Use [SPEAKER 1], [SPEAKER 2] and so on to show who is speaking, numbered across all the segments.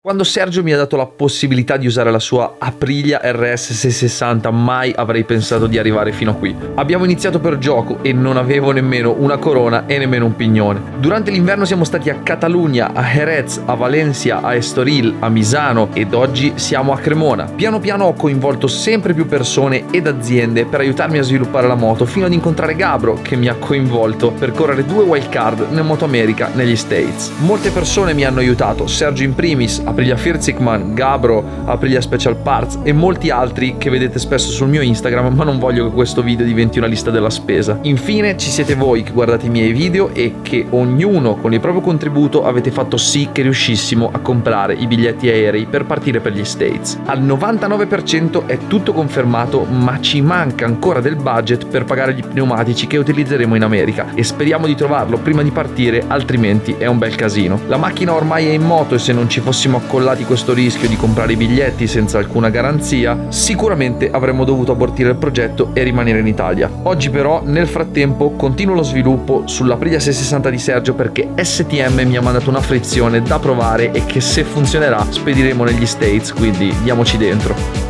[SPEAKER 1] Quando Sergio mi ha dato la possibilità di usare la sua Aprilia RS 660 mai avrei pensato di arrivare fino a qui. Abbiamo iniziato per gioco e non avevo nemmeno una corona e nemmeno un pignone. Durante l'inverno siamo stati a Catalunya, a Jerez, a Valencia, a Estoril, a Misano ed oggi siamo a Cremona. Piano piano ho coinvolto sempre più persone ed aziende per aiutarmi a sviluppare la moto fino ad incontrare Gabro che mi ha coinvolto per correre 2 wildcard nel Moto America negli States. Molte persone mi hanno aiutato, Sergio in primis, Aprilia Firzikman, Gabro, Aprilia Special Parts e molti altri che vedete spesso sul mio Instagram, ma non voglio che questo video diventi una lista della spesa. Infine ci siete voi che guardate i miei video e che ognuno con il proprio contributo avete fatto sì che riuscissimo a comprare i biglietti aerei per partire per gli States. Al 99% è tutto confermato, ma ci manca ancora del budget per pagare gli pneumatici che utilizzeremo in America e speriamo di trovarlo prima di partire, altrimenti è un bel casino. La macchina ormai è in moto e se non ci fossimo accollati questo rischio di comprare i biglietti senza alcuna garanzia, sicuramente avremmo dovuto abortire il progetto e rimanere in Italia. Oggi però, nel frattempo, continuo lo sviluppo sull'Aprilia 660 di Sergio perché STM mi ha mandato una frizione da provare e che se funzionerà spediremo negli States, quindi diamoci dentro.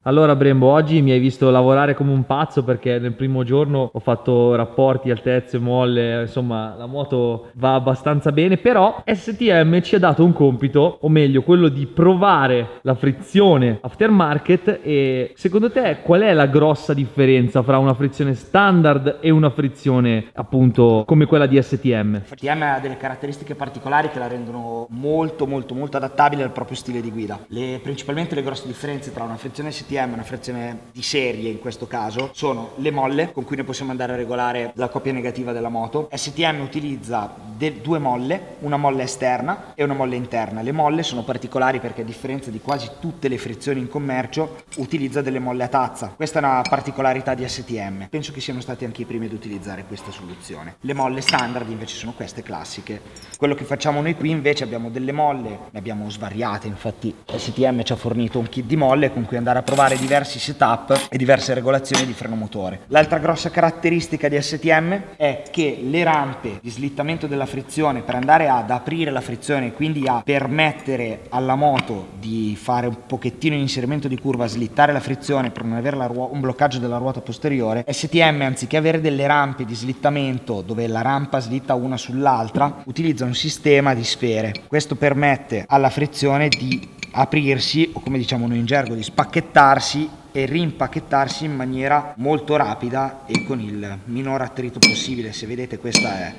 [SPEAKER 2] Allora Brembo, oggi mi hai visto lavorare come un pazzo perché nel primo giorno ho fatto rapporti, altezze, molle, insomma la moto va abbastanza bene, però STM ci ha dato un compito, o meglio quello di provare la frizione aftermarket. E secondo te qual è la grossa differenza fra una frizione standard e una frizione appunto come quella di STM?
[SPEAKER 3] STM ha delle caratteristiche particolari che la rendono molto adattabile al proprio stile di guida. Principalmente le grosse differenze tra una frizione STM e una frizione di serie in questo caso sono le molle con cui noi possiamo andare a regolare la coppia negativa della moto. STM utilizza 2 molle, una molla esterna e una molla interna. Le molle sono particolari perché a differenza di quasi tutte le frizioni in commercio utilizza delle molle a tazza. Questa è una particolarità di STM. Penso che siano stati anche i primi ad utilizzare questa soluzione. Le molle standard invece sono queste classiche. Quello che facciamo noi qui invece abbiamo delle molle, ne abbiamo svariate, infatti STM ci ha fornito un kit di molle con cui andare a provare diversi setup e diverse regolazioni di freno motore. L'altra grossa caratteristica di STM è che le rampe di slittamento della frizione per andare ad aprire la frizione e quindi a permettere alla moto di fare un pochettino in inserimento di curva, slittare la frizione per non avere un bloccaggio della ruota posteriore, STM anziché avere delle rampe di slittamento dove la rampa slitta una sull'altra utilizza un sistema di sfere. Questo permette alla frizione di aprirsi, o come diciamo noi in gergo di spacchettarsi e rimpacchettarsi in maniera molto rapida e con il minor attrito possibile. Se vedete questa è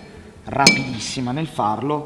[SPEAKER 3] rapidissima nel farlo,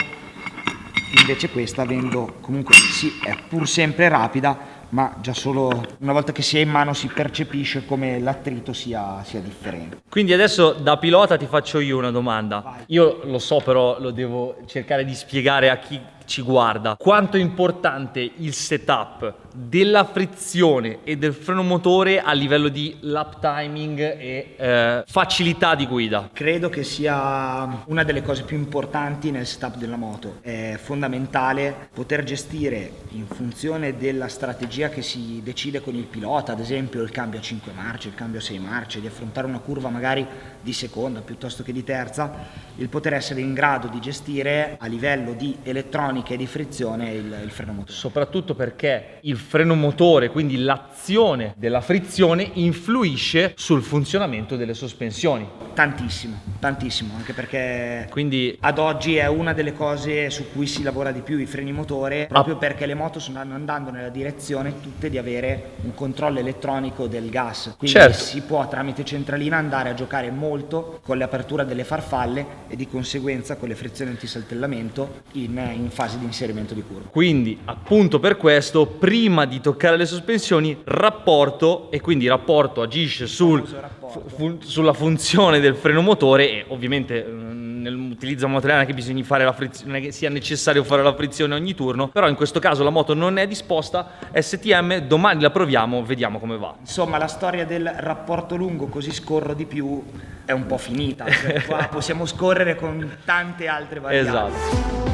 [SPEAKER 3] invece questa avendo comunque sì è pur sempre rapida, ma già solo una volta che si è in mano si percepisce come l'attrito sia differente.
[SPEAKER 2] Quindi adesso da pilota ti faccio io una domanda.
[SPEAKER 3] Vai.
[SPEAKER 2] Io lo so, però lo devo cercare di spiegare a chi ci guarda. Quanto è importante il setup della frizione e del freno motore a livello di lap timing e facilità di guida?
[SPEAKER 3] Credo che sia una delle cose più importanti nel setup della moto. È fondamentale poter gestire in funzione della strategia che si decide con il pilota, ad esempio il cambio a 5 marce, il cambio a 6 marce, di affrontare una curva magari di seconda piuttosto che di terza, il poter essere in grado di gestire a livello di elettronica e di frizione il freno motore.
[SPEAKER 2] Soprattutto perché il freno motore, quindi l'azione della frizione, influisce sul funzionamento delle sospensioni.
[SPEAKER 3] Tantissimo, anche perché
[SPEAKER 2] Quindi
[SPEAKER 3] ad oggi è una delle cose su cui si lavora di più, i freni motore, proprio perché le moto stanno andando nella direzione tutte di avere un controllo elettronico del gas, quindi
[SPEAKER 2] certo,
[SPEAKER 3] si può tramite centralina andare a giocare molto con l'apertura delle farfalle e di conseguenza con le frizioni antisaltellamento in fase di inserimento di curva.
[SPEAKER 2] quindi appunto per questo prima di toccare le sospensioni rapporto, e quindi rapporto agisce sulla funzione del freno motore e ovviamente
[SPEAKER 4] nell'utilizzo moto non è che bisogna fare la frizione, non è che sia necessario fare la frizione ogni turno, però in questo caso la moto non è disposta, STM, domani la proviamo, vediamo come va.
[SPEAKER 3] Insomma, la storia del rapporto lungo così scorro di più è un po' finita, cioè, qua possiamo scorrere con tante altre varianti.
[SPEAKER 4] Esatto.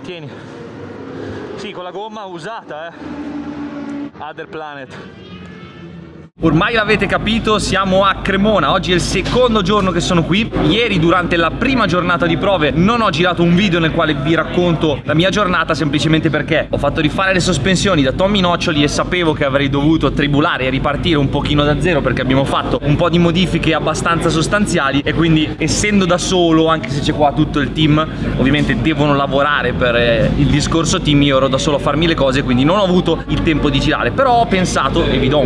[SPEAKER 4] Tieni. Sì, con la gomma usata, Other Planet. Ormai l'avete capito, siamo a Cremona, oggi è il secondo giorno che sono qui. Ieri durante la prima giornata di prove non ho girato un video nel quale vi racconto la mia giornata, semplicemente perché ho fatto rifare le sospensioni da Tommy Noccioli e sapevo che avrei dovuto tribulare e ripartire un pochino da zero, perché abbiamo fatto un po' di modifiche abbastanza sostanziali e quindi, essendo da solo, anche se c'è qua tutto il team, ovviamente devono lavorare per il discorso team, io ero da solo a farmi le cose, quindi non ho avuto il tempo di girare. Però ho pensato, e vi do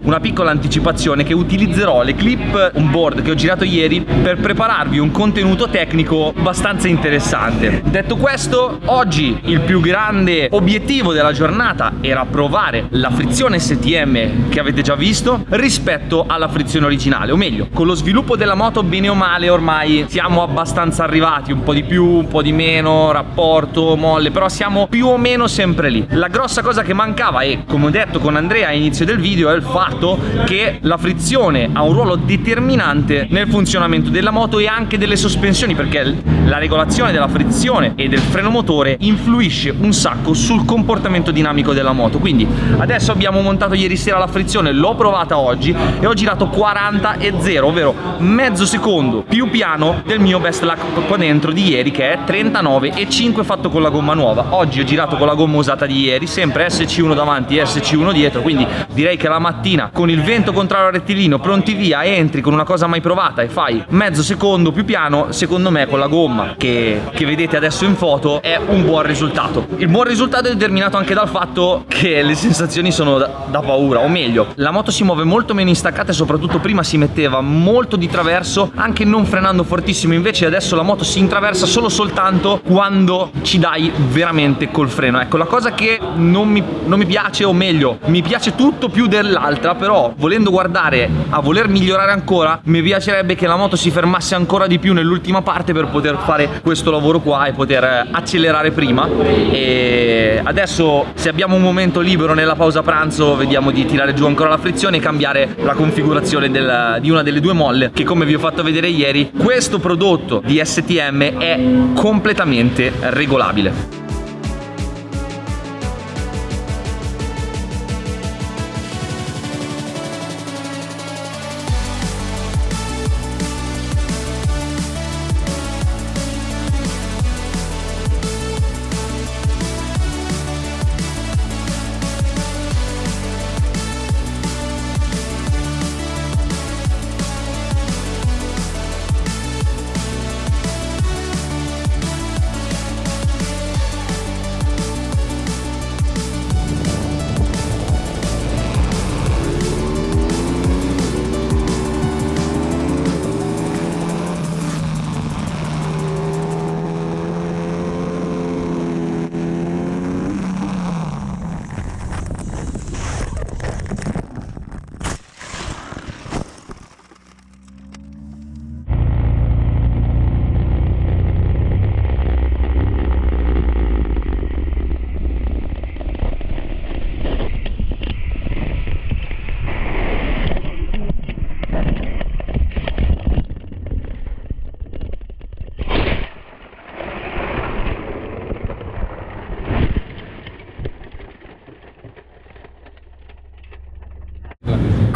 [SPEAKER 4] una piccola anticipazione, che utilizzerò le clip on board che ho girato ieri per prepararvi un contenuto tecnico abbastanza interessante. Detto questo, oggi il più grande obiettivo della giornata era provare la frizione STM che avete già visto rispetto alla frizione originale, o meglio, con lo sviluppo della moto bene o male ormai siamo abbastanza arrivati, un po' di più, un po' di meno, rapporto, molle, però siamo più o meno sempre lì. La grossa cosa che mancava, e come ho detto con Andrea all'inizio del video, è il fatto che la frizione ha un ruolo determinante nel funzionamento della moto e anche delle sospensioni, perché la regolazione della frizione e del freno motore influisce un sacco sul comportamento dinamico della moto. Quindi adesso abbiamo montato ieri sera la frizione, l'ho provata oggi e ho girato 40,0, ovvero mezzo secondo più piano del mio best lap qua dentro di ieri, che è 39,5 fatto con la gomma nuova. Oggi ho girato con la gomma usata di ieri, sempre SC1 davanti e SC1 dietro, quindi direi che la mattina con il vento contrario al rettilineo, pronti via, entri con una cosa mai provata e fai mezzo secondo più piano, secondo me con la gomma che vedete adesso in foto è un buon risultato. Il buon risultato è determinato anche dal fatto che le sensazioni sono da paura, o meglio, la moto si muove molto meno in staccata e soprattutto prima si metteva molto di traverso anche non frenando fortissimo, invece adesso la moto si intraversa soltanto quando ci dai veramente col freno. Ecco, la cosa che non mi piace, o meglio, mi piace tutto più dell'altra, però volendo guardare a voler migliorare ancora, mi piacerebbe che la moto si fermasse ancora di più nell'ultima parte per poter fare questo lavoro qua e poter accelerare prima. E adesso, se abbiamo un momento libero nella pausa pranzo, vediamo di tirare giù ancora la frizione e cambiare la configurazione di una delle due molle, che come vi ho fatto vedere ieri, questo prodotto di STM è completamente regolabile.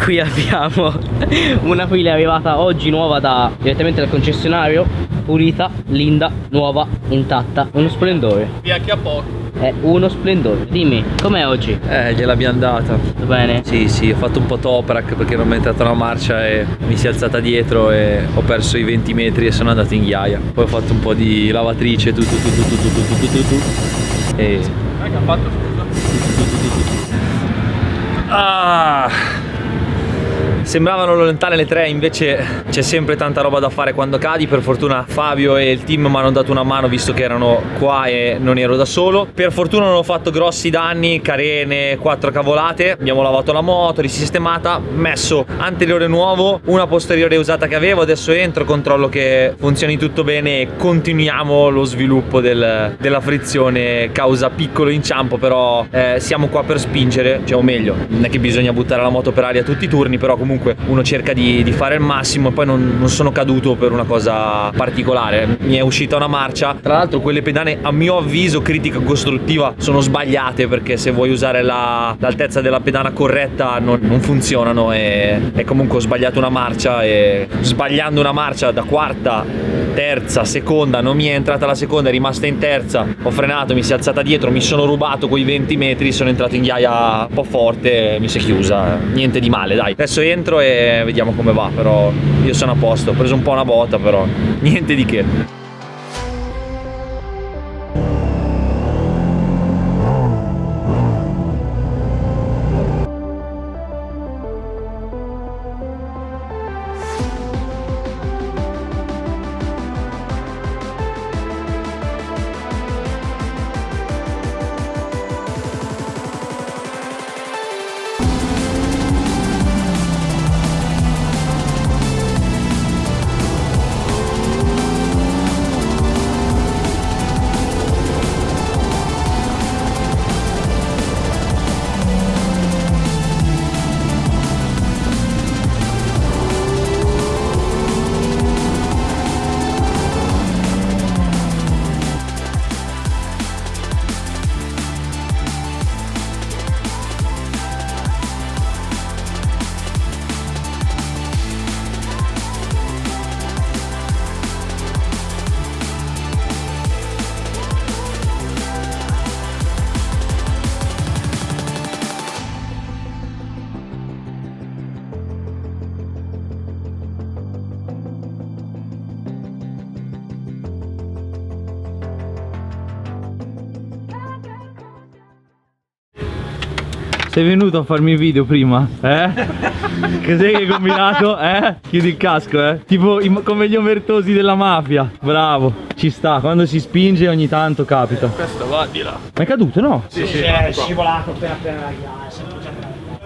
[SPEAKER 5] Qui abbiamo una fila arrivata oggi nuova direttamente dal concessionario, pulita, linda, nuova, intatta, uno splendore.
[SPEAKER 4] Vecchia poco.
[SPEAKER 5] È uno splendore. Dimmi, com'è oggi?
[SPEAKER 1] Gliel'abbiamo data.
[SPEAKER 5] Tutto bene?
[SPEAKER 1] Sì, ho fatto un po' top-rack perché non mi è entrata la marcia e mi si è alzata dietro e ho perso i 20 metri e sono andato in ghiaia. Poi ho fatto un po' di lavatrice, e
[SPEAKER 4] Che ha fatto, scusa? Sembravano lontane le 3, invece c'è sempre tanta roba da fare quando cadi. Per fortuna Fabio e il team mi hanno dato una mano, visto che erano qua e non ero da solo. Per fortuna non ho fatto grossi danni, carene, 4 cavolate. Abbiamo lavato la moto, risistemata, messo anteriore nuovo, una posteriore usata che avevo. Adesso entro, controllo che funzioni tutto bene e continuiamo lo sviluppo della frizione causa piccolo inciampo. Però siamo qua per spingere, cioè, o meglio, non è che bisogna buttare la moto per aria tutti i turni, però comunque uno cerca di fare il massimo. E poi non sono caduto per una cosa particolare, mi è uscita una marcia. Tra l'altro quelle pedane, a mio avviso, critica costruttiva, sono sbagliate, perché se vuoi usare l'altezza della pedana corretta non funzionano, e comunque ho sbagliato una marcia, e sbagliando una marcia da quarta, terza, seconda, non mi è entrata la seconda, è rimasta in terza, ho frenato, mi si è alzata dietro, mi sono rubato quei 20 metri, sono entrato in ghiaia un po' forte, mi si è chiusa, niente di male, dai. Adesso entro e vediamo come va, però io sono a posto, ho preso un po' una botta, però niente di che.
[SPEAKER 2] Sei venuto a farmi il video prima? Cos'è che hai combinato? Chiudi il casco, tipo come gli omertosi della mafia. Bravo, ci sta, quando si spinge ogni tanto capita.
[SPEAKER 4] Questo va di là.
[SPEAKER 2] Ma è caduto, no?
[SPEAKER 3] Sì, è scivolato appena la ghiaia.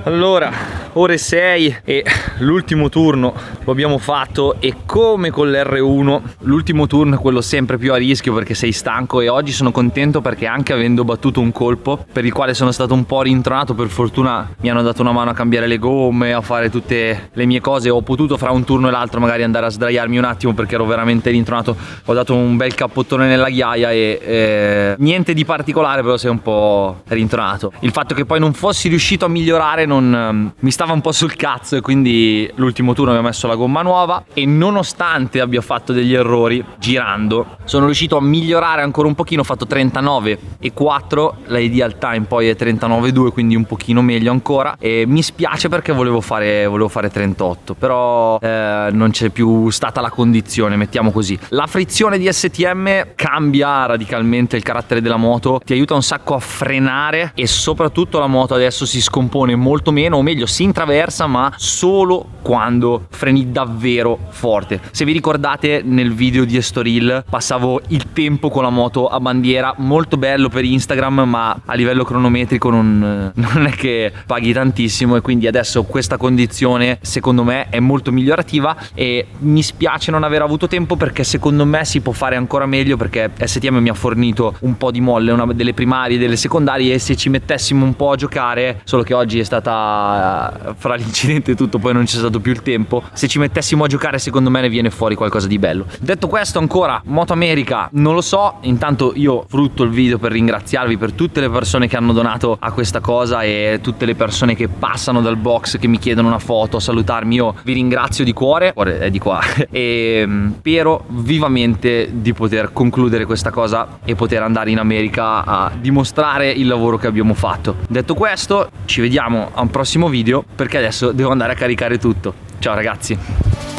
[SPEAKER 4] Allora, ore 6 e l'ultimo turno lo abbiamo fatto, e come con l'R1 l'ultimo turno è quello sempre più a rischio, perché sei stanco. E oggi sono contento perché, anche avendo battuto un colpo per il quale sono stato un po' rintronato, per fortuna mi hanno dato una mano a cambiare le gomme, a fare tutte le mie cose. Ho potuto fra un turno e l'altro magari andare a sdraiarmi un attimo, perché ero veramente rintronato. Ho dato un bel cappottone nella ghiaia e niente di particolare, però sei un po' rintronato. Il fatto che poi non fossi riuscito a migliorare mi stava un po' sul cazzo, e quindi l'ultimo turno mi ho messo la gomma nuova, e nonostante abbia fatto degli errori girando, sono riuscito a migliorare ancora un pochino. Ho fatto 39,4, la ideal time poi è 39,2, quindi un pochino meglio ancora, e mi spiace perché volevo fare 38, però non c'è più stata la condizione, mettiamo così. La frizione di STM cambia radicalmente il carattere della moto, ti aiuta un sacco a frenare, e soprattutto la moto adesso si scompone molto meno, o meglio si intraversa, ma solo quando freni davvero forte. Se vi ricordate, nel video di Estoril passavo il tempo con la moto a bandiera, molto bello per Instagram, ma a livello cronometrico non è che paghi tantissimo, e quindi adesso questa condizione secondo me è molto migliorativa, e mi spiace non aver avuto tempo, perché secondo me si può fare ancora meglio, perché STM mi ha fornito un po' di molle, una delle primarie e delle secondarie, e se ci mettessimo un po' a giocare, solo che oggi è stata fra l'incidente e tutto, poi non c'è stato più il tempo, se ci mettessimo a giocare secondo me ne viene fuori qualcosa di bello. Detto questo, ancora Moto America non lo so. Intanto io frutto il video per ringraziarvi per tutte le persone che hanno donato a questa cosa, e tutte le persone che passano dal box, che mi chiedono una foto, a salutarmi. Io vi ringrazio di cuore è di qua e spero vivamente di poter concludere questa cosa e poter andare in America a dimostrare il lavoro che abbiamo fatto. Detto questo, ci vediamo a un prossimo video, perché adesso devo andare a caricare tutto. Ciao ragazzi.